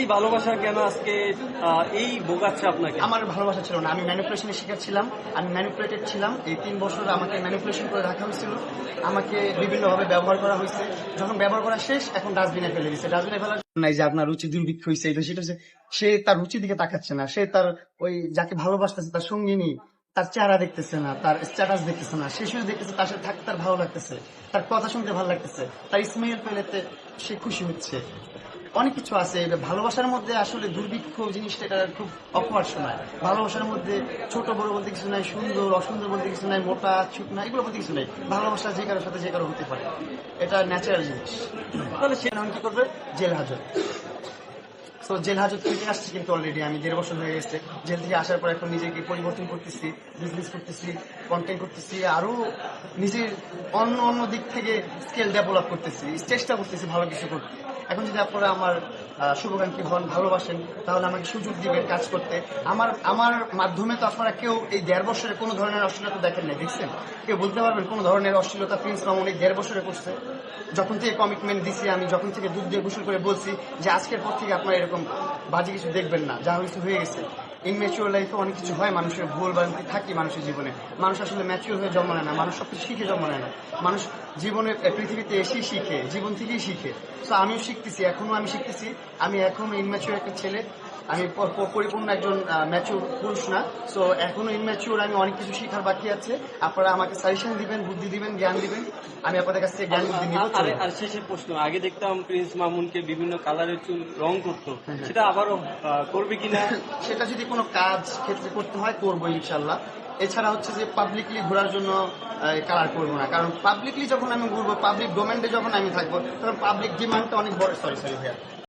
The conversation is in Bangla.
এই ভালোবাসা কেন আজকে এই বোগাচ্ছে আপনাকে? আমার ভালোবাসা ছিল না, আমি ম্যানিপুলেশনের শিকার ছিলাম, আমি ম্যানিপুলেটেড ছিলাম। এই 3 বছর আমাকে ম্যানিপুলেশন করে রাখা হয়েছিল, আমাকে বিভিন্নভাবে ব্যবহার করা হয়েছে। যখন ব্যবহার করা শেষ, এখন ডাস্টবিনে ফেলে দিচ্ছে। ডাস্টবিনে ফেলার নাই যে আপনার রুচি দুর্ভিক্ষ হয়েছে, এটা সেটা হচ্ছে সে তার রুচির দিকে তাকাচ্ছে না, সে তার ওই যাকে ভালোবাসতেছে তার সঙ্গিনী তার চেহারা দেখতেছে না, তার স্ট্যাটাস দেখতেছে না, সে শুধু দেখতেছে তার সাথে থাকতে তার ভালো লাগতেছে, তার কথা শুনতে ভালো লাগতেছে, তার স্মেল পেলেতে সে খুশি হচ্ছে। অনেক কিছু আছে ভালোবাসার মধ্যে। আসলে দুর্ভিক্ষ জিনিসটা এটা খুব অকওয়ার্ড সময়। ভালোবাসার মধ্যে ছোট বড় বলতে কিছু নাই, সুন্দর অসুন্দর বলতে কিছু নাই, মোটা ছোট না, এগুলো বলতে কিছু নাই। ভালোবাসা যে কারোর সাথে যে কারো হতে পারে, এটা ন্যাচারাল জিনিস। তাহলে সে এখন কি করবে? জেল হাজত। তো জেল হাজত থেকে আসছি, কিন্তু অলরেডি আমি 1.5 বছর হয়ে গেছে জেল থেকে আসার পর। এখন নিজেকে পরিবর্তন করতেছি, বিজনেস করতেছি, কন্টেন্ট করতেছি, আরো নিজের অন্য অন্য দিক থেকে স্কিল ডেভেলপ করতেছি, চেষ্টা করতেছি ভালো কিছু করতে। এখন যদি আপনারা আমার শুভাকাঙ্ক্ষী হন, ভালোবাসেন, তাহলে আমাকে সুযোগ দিবেন কাজ করতে। আমার আমার মাধ্যমে তো আপনারা কেউ এই 1.5 বছরে কোনো ধরনের অশ্লীলতা দেখেন নাই, দেখছেন? কেউ বলতে পারবেন কোনো ধরনের অশ্লীলতা প্রিন্স মামুন এই 1.5 বছরে করছে? যখন থেকে কমিটমেন্ট দিছি আমি, যখন থেকে দুধ দিয়ে গোসল করে বলছি যে আজকের পর থেকে আপনারা এরকম বাজে কিছু দেখবেন না, যা কিছু হয়ে গেছে। ইনম্যাচিওর লাইফে অনেক কিছু হয়, মানুষের ভুল ভ্রান্তি থাকি মানুষের জীবনে। মানুষ আসলে ম্যাচিওর হয়ে জন্ম নেয় না, মানুষ সবকিছু শিখে জন্ম নেয় না। মানুষ জীবনে পৃথিবীতে এসেই শিখে, জীবন থেকেই শিখে। তো আমিও শিখতেছি, এখনো আমি শিখতেছি। আমি এখনো ইনম্যাচিওর একটা ছেলে, আমি পরিপূর্ণ একজন ম্যাচিওর পুরুষ না। সো এখনো ইনম্যাচিওর, আমি অনেক কিছু শিখার বাকি আছে। আপনারা আমাকে সাজেশন দিবেন, বুদ্ধি দিবেন, জ্ঞান দিবেন, আমি আপনাদের কাছ থেকে জ্ঞান বুদ্ধি নিব। আর শেষের প্রশ্ন, আগে দেখতাম প্রিন্স মামুনকে বিভিন্ন কালারের চুল রং করতো, সেটা আবারও করবে কিনা? সেটা যদি কোনো কাজ ক্ষেত্রে করতে হয় করবো ইনশাল্লাহ। এছাড়া হচ্ছে যে পাবলিকলি ঘোরার জন্য কালার করবো না, কারণ পাবলিকলি যখন আমি ঘুরবো, পাবলিক ডোমেন্টে যখন আমি থাকবো, তখন পাবলিক ডিমান্ডটা অনেক বড়। সরি ভাইয়া।